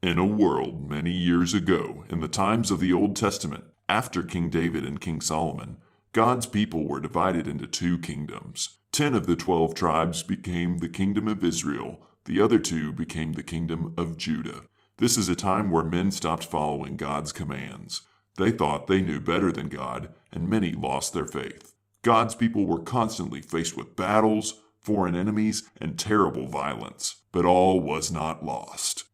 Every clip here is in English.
In a world many years ago, in the times of the Old Testament, after King David and King Solomon, God's people were divided into two kingdoms. 10 of the 12 tribes became the kingdom of Israel. The other two became the kingdom of Judah. This is a time where men stopped following God's commands. They thought they knew better than God, and many lost their faith. God's people were constantly faced with battles, foreign enemies, and terrible violence. But all was not lost.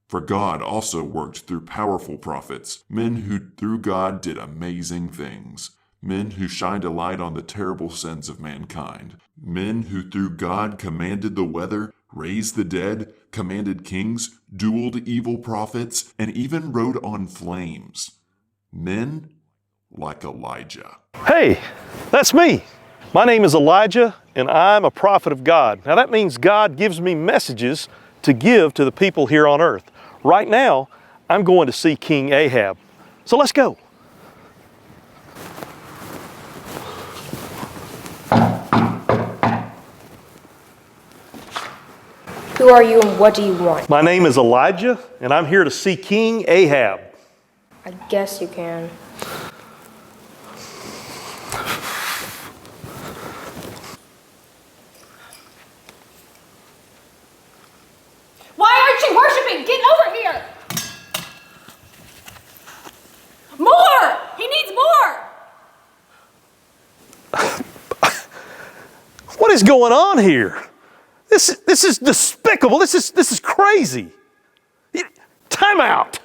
For God also worked through powerful prophets, men who through God did amazing things, men who shined a light on the terrible sins of mankind, men who through God commanded the weather, raised the dead, commanded kings, dueled evil prophets, and even rode on flames. Men like Elijah. Hey, that's me. My name is Elijah, and I'm a prophet of God. Now that means God gives me messages to give to the people here on earth. Right now, I'm going to see King Ahab. So let's go. Who are you and what do you want? My name is Elijah, and I'm here to see King Ahab. I guess you can. Why aren't you worshiping? Get over here! More! He needs more! What is going on here? This is despicable. This is crazy. Time out.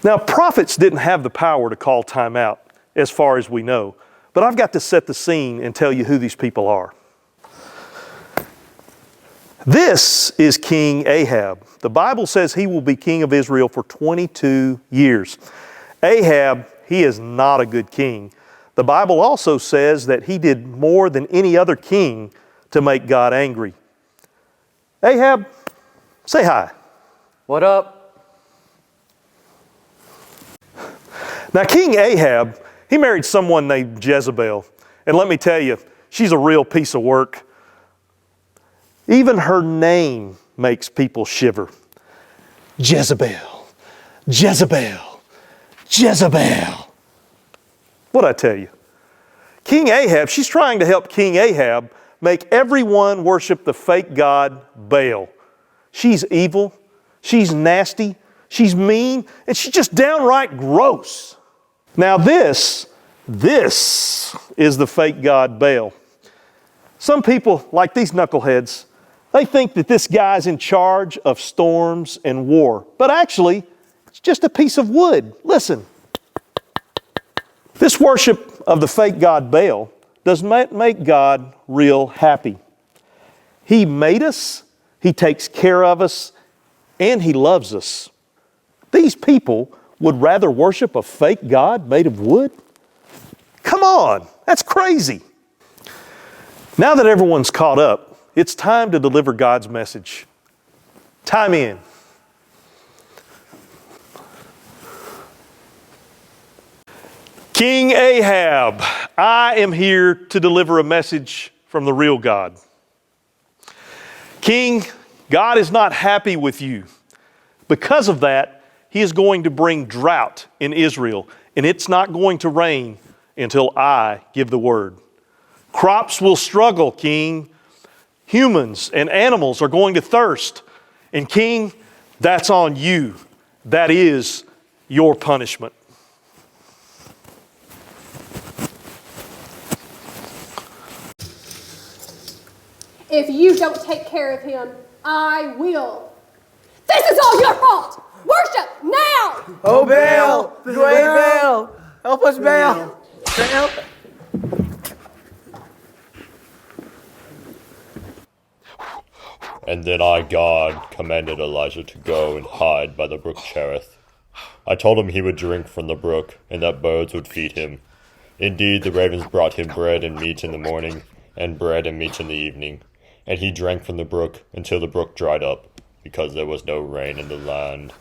Now, prophets didn't have the power to call time out, as far as we know. But I've got to set the scene and tell you who these people are. This is King Ahab. The Bible says he will be king of Israel for 22 years. Ahab, he is not a good king. The Bible also says that he did more than any other king to make God angry. Ahab, say hi. What up? Now, King Ahab, he married someone named Jezebel. And let me tell you, she's a real piece of work. Even her name makes people shiver. Jezebel, Jezebel, Jezebel. What'd I tell you? King Ahab, she's trying to help King Ahab make everyone worship the fake god Baal. She's evil, she's nasty, she's mean, and she's just downright gross. Now this is the fake god Baal. Some people, like these knuckleheads, they think that this guy's in charge of storms and war. But actually, it's just a piece of wood. Listen. This worship of the fake god Baal does not make God real happy. He made us, He takes care of us, and He loves us. These people would rather worship a fake god made of wood? Come on, that's crazy. Now that everyone's caught up, it's time to deliver God's message. Time in. King Ahab, I am here to deliver a message from the real God. King, God is not happy with you. Because of that, He is going to bring drought in Israel, and it's not going to rain until I give the word. Crops will struggle, King. Humans and animals are going to thirst. And King, that's on you. That is your punishment. If you don't take care of him, I will. This is all your fault! Worship now! Oh, Baal! The great Baal! Help us, Baal! Baal! And then I, God, commanded Elijah to go and hide by the brook Cherith. I told him he would drink from the brook, and that birds would feed him. Indeed, the ravens brought him bread and meat in the morning, and bread and meat in the evening. And he drank from the brook until the brook dried up, because there was no rain in the land.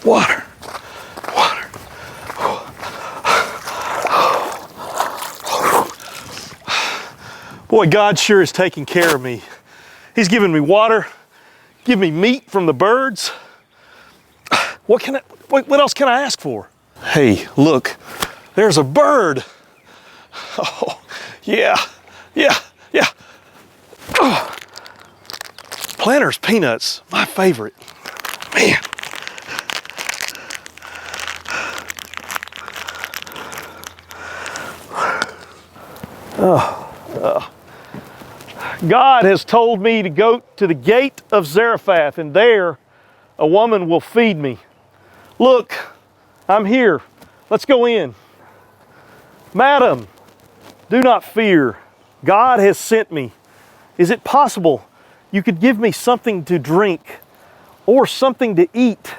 Water. Boy, God sure is taking care of me. He's given me water, give me meat from the birds. What else can I ask for? Hey, look, there's a bird. Oh, yeah. Oh. Planters peanuts, my favorite. Man. God has told me to go to the gate of Zarephath, and there a woman will feed me. Look, I'm here. Let's go in. Madam, do not fear. God has sent me. Is it possible you could give me something to drink or something to eat?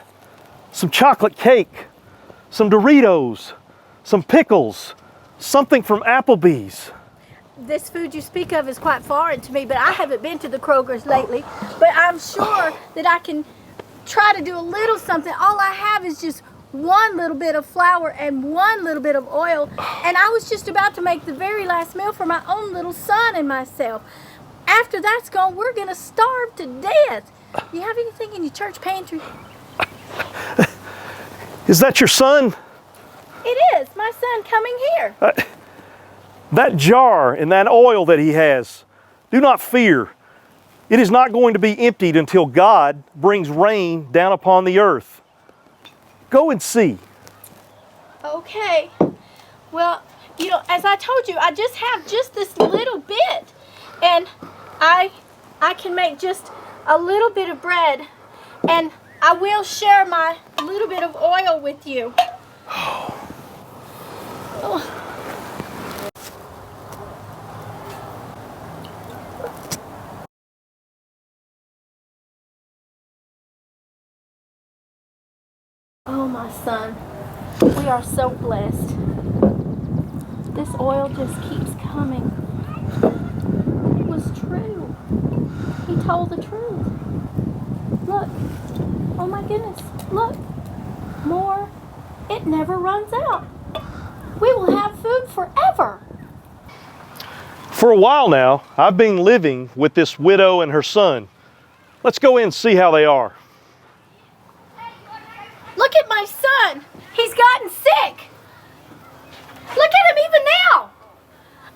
Some chocolate cake, some Doritos, some pickles, something from Applebee's. This food you speak of is quite foreign to me, but I haven't been to the Kroger's lately. But I'm sure that I can try to do a little something. All I have is just one little bit of flour and one little bit of oil. And I was just about to make the very last meal for my own little son and myself. After that's gone, we're going to starve to death. You have anything in your church pantry? Is that your son? It is. My son coming here. That jar and that oil that he has, do not fear. It is not going to be emptied until God brings rain down upon the earth. Go and see. Okay. Well, as I told you, I just have just this little bit. And I can make just a little bit of bread. And I will share my little bit of oil with you. Oh. Oh, my son, we are so blessed. This oil just keeps coming. It was true. He told the truth. Look. Oh my goodness. Look. More. It never runs out. We will have food forever. For a while now, I've been living with this widow and her son. Let's go in and see how they are. Look at my son. He's gotten sick. Look at him even now.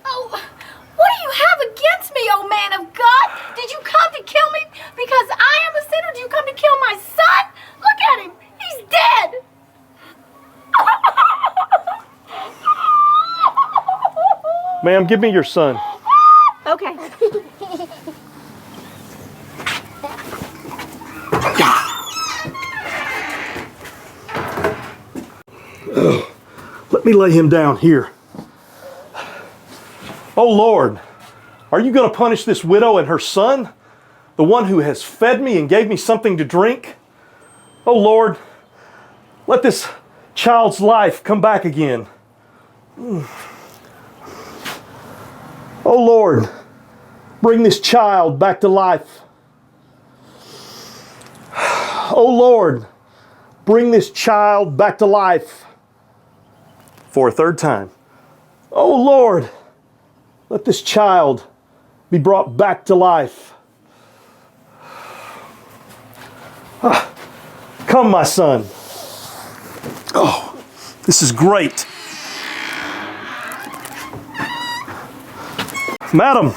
Oh, what do you have against me, oh man of God? Did you come to kill me because I am a sinner? Did you come to kill my son? Look at him. He's dead. Ma'am, give me your son. Okay. Let me lay him down here. Oh Lord, are you going to punish this widow and her son? The one who has fed me and gave me something to drink? Oh Lord, let this child's life come back again. Oh Lord, bring this child back to life. Oh Lord, bring this child back to life. For a third time. Oh Lord, let this child be brought back to life. Come, my son. Oh, this is great. Madam.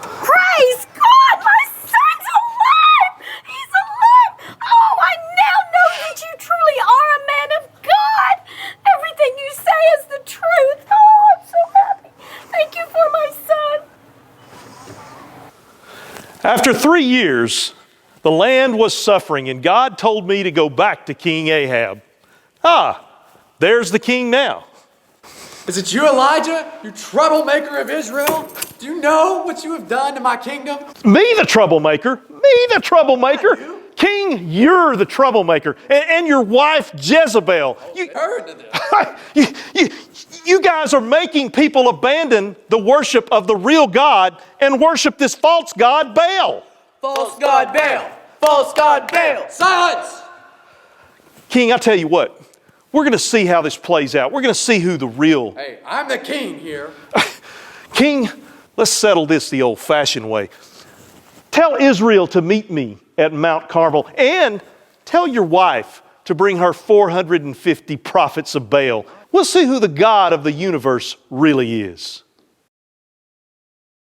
Praise God, my son's alive! He's alive! Oh, I now know that you truly are a man of God! Everything you say is the truth! Oh, I'm so happy! Thank you for my son! After 3 years, the land was suffering, and God told me to go back to King Ahab. There's the king now. Is it you, Elijah, you troublemaker of Israel? Do you know what you have done to my kingdom? Me the troublemaker? Me the troublemaker? King, you're the troublemaker. And your wife, Jezebel. You guys are making people abandon the worship of the real God and worship this false god, Baal. False god Baal! False god Baal! Silence! King, I tell you what. We're going to see how this plays out. We're going to see who the real... Hey, I'm the king here. King, let's settle this the old-fashioned way. Tell Israel to meet me at Mount Carmel, and tell your wife to bring her 450 prophets of Baal. We'll see who the God of the universe really is.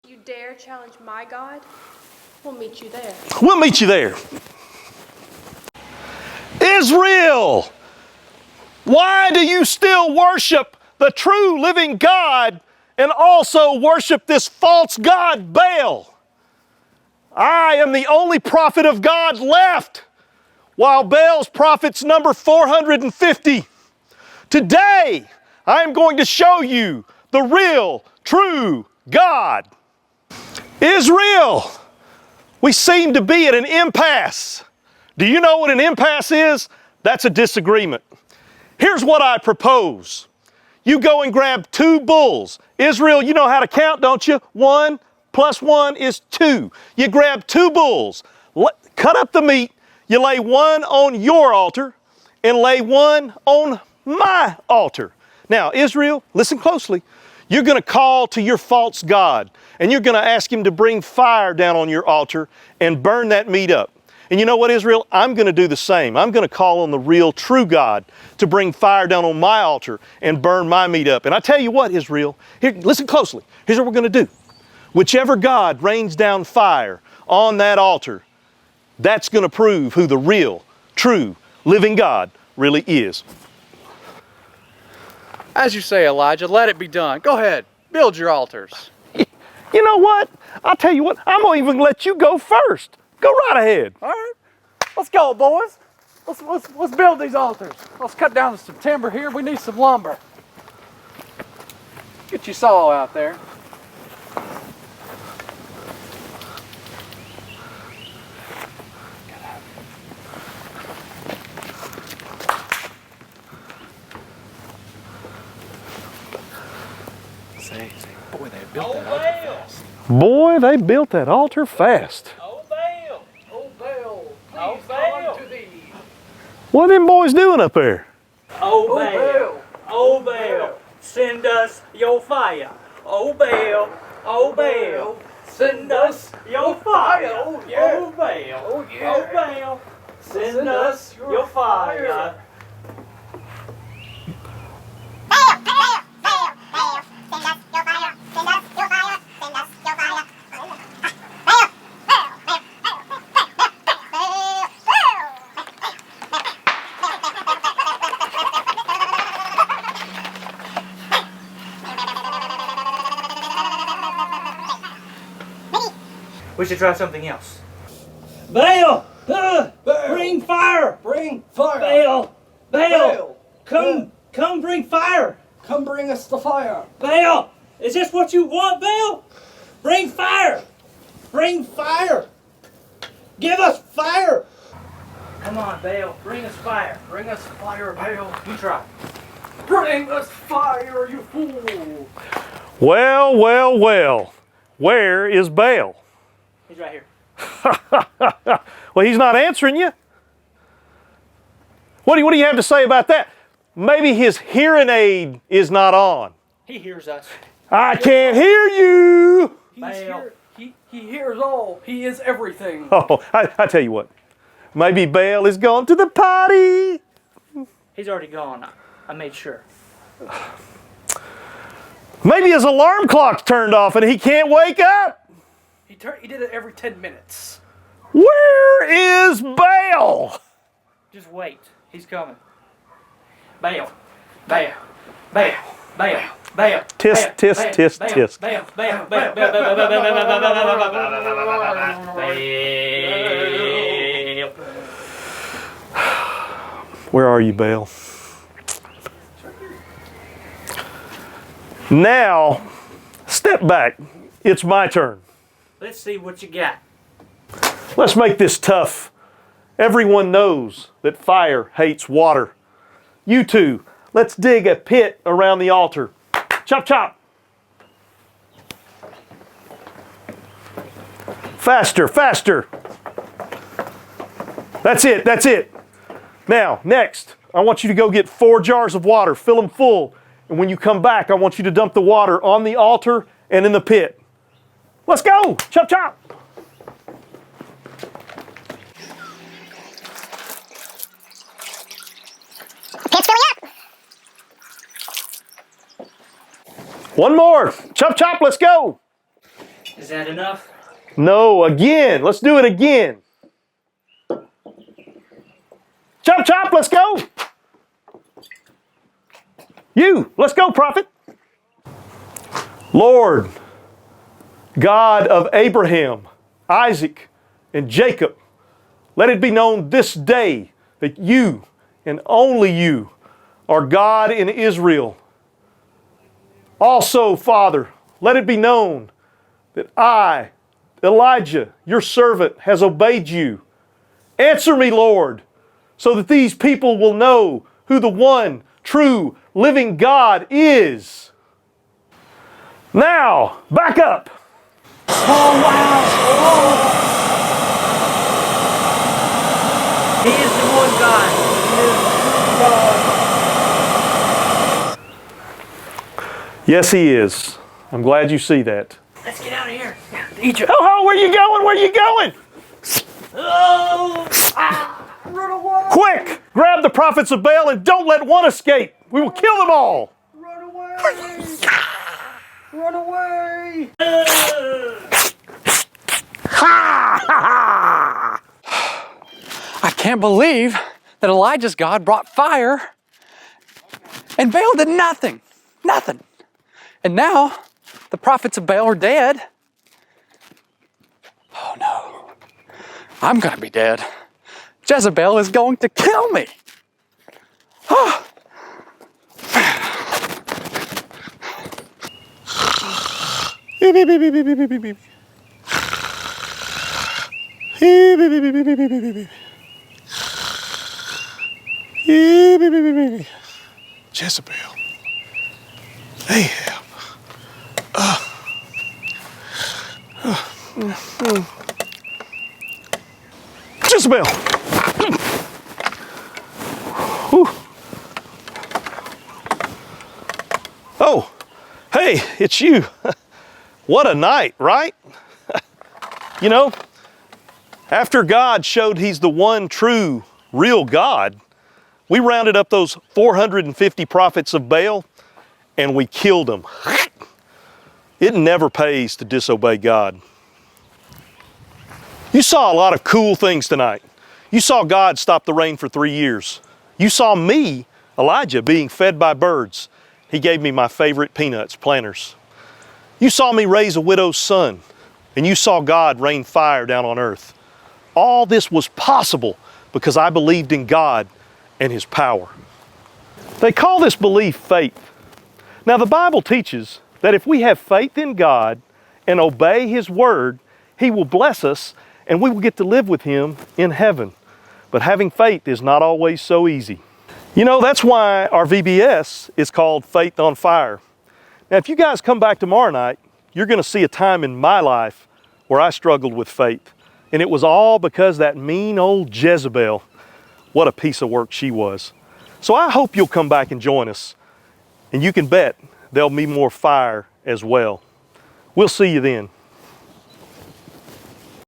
You dare challenge my God? We'll meet you there. We'll meet you there. Israel, why do you still worship the true living God and also worship this false god Baal? I am the only prophet of God left, while Baal's prophets number 450. Today, I am going to show you the real, true God. Israel, we seem to be at an impasse. Do you know what an impasse is? That's a disagreement. Here's what I propose. You go and grab 2 bulls. Israel, you know how to count, don't you? 1 plus 1 is 2. You grab 2 bulls, cut up the meat, you lay one on your altar and lay one on my altar. Now, Israel, listen closely. You're going to call to your false god, and you're going to ask him to bring fire down on your altar and burn that meat up. And you know what, Israel? I'm going to do the same. I'm going to call on the real, true God to bring fire down on my altar and burn my meat up. And I tell you what, Israel, here, listen closely. Here's what we're going to do. Whichever God rains down fire on that altar, that's going to prove who the real, true, living God really is. As you say, Elijah, let it be done. Go ahead, build your altars. You know what? I'll tell you what, I'm going to even let you go first. Go right ahead. All right, let's go, boys. Let's build these altars. Let's cut down some timber here. We need some lumber. Get your saw out there. Boy, they built that altar fast. Boy, they built that altar fast. Oh, Baal! Oh, Baal! Please come unto thee. What are them boys doing up there? Oh, Baal! Oh, Baal! Send us your fire. Oh, Baal! Oh, Baal! Send us your fire. Oh, yeah. Oh, Baal! Oh, yeah. Oh, Baal! Send us your fire. We should try something else. Baal! Bring fire! Bring fire! Baal! Baal! Come bring fire! Come bring us the fire! Baal! Is this what you want, Baal? Bring fire! Bring fire! Give us fire! Come on, Baal, bring us fire. Bring us fire, Baal! You try. Bring us fire, you fool! Well, well, well. Where is Baal? He's right here. Well, he's not answering you. What do you have to say about that? Maybe his hearing aid is not on. He hears us. I can't hear you. He hears all. He is everything. Oh, I tell you what. Maybe Baal is gone to the potty. He's already gone. I made sure. Maybe his alarm clock's turned off and he can't wake up. He did it every 10 minutes. Where is Baal? Just wait. He's coming. Baal. Baal. Baal. Baal. Baal. Tisk, tisk, tisk, tisk. Baal. Baal. Baal. Baal. Where are you, Baal? Now, step back. It's my turn. Let's see what you got. Let's make this tough. Everyone knows that fire hates water. You two, let's dig a pit around the altar. Chop, chop. Faster, faster. That's it, that's it. Now, next, I want you to go get 4 jars of water, fill them full, and when you come back, I want you to dump the water on the altar and in the pit. Let's go, chop, chop. One more. Chop, chop, let's go. Is that enough? No, again. Let's do it again. Chop, chop, let's go. You, let's go, prophet. Lord, God of Abraham, Isaac, and Jacob, let it be known this day that you and only you are God in Israel. Also, Father, let it be known that I, Elijah, your servant, has obeyed you. Answer me, Lord, so that these people will know who the one true living God is. Now, back up. Oh, wow. Oh. He is the one God. He is the true God. Yes, He is. I'm glad you see that. Let's get out of here. Egypt. Oh, where you going? Where you going? Oh! Ah! Run away! Quick! Grab the prophets of Baal and don't let one escape. We will kill them all. Run away! Run away! I can't believe that Elijah's God brought fire and Baal did nothing. Nothing. And now the prophets of Baal are dead. Oh no. I'm going to be dead. Jezebel is going to kill me. Oh. Jezebel. Ahab. Jezebel. Whew. Oh, hey, it's you. What a night, right? You know, after God showed He's the one true, real God, we rounded up those 450 prophets of Baal and we killed them. It never pays to disobey God. You saw a lot of cool things tonight. You saw God stop the rain for 3 years. You saw me, Elijah, being fed by birds. He gave me my favorite peanuts, Planters. You saw me raise a widow's son, and you saw God rain fire down on earth. All this was possible because I believed in God and His power. They call this belief faith. Now the Bible teaches that if we have faith in God and obey His word, He will bless us and we will get to live with Him in heaven. But having faith is not always so easy. You know, that's why our VBS is called Faith on Fire. Now, if you guys come back tomorrow night, you're going to see a time in my life where I struggled with faith. And it was all because that mean old Jezebel, what a piece of work she was. So I hope you'll come back and join us. And you can bet there'll be more fire as well. We'll see you then.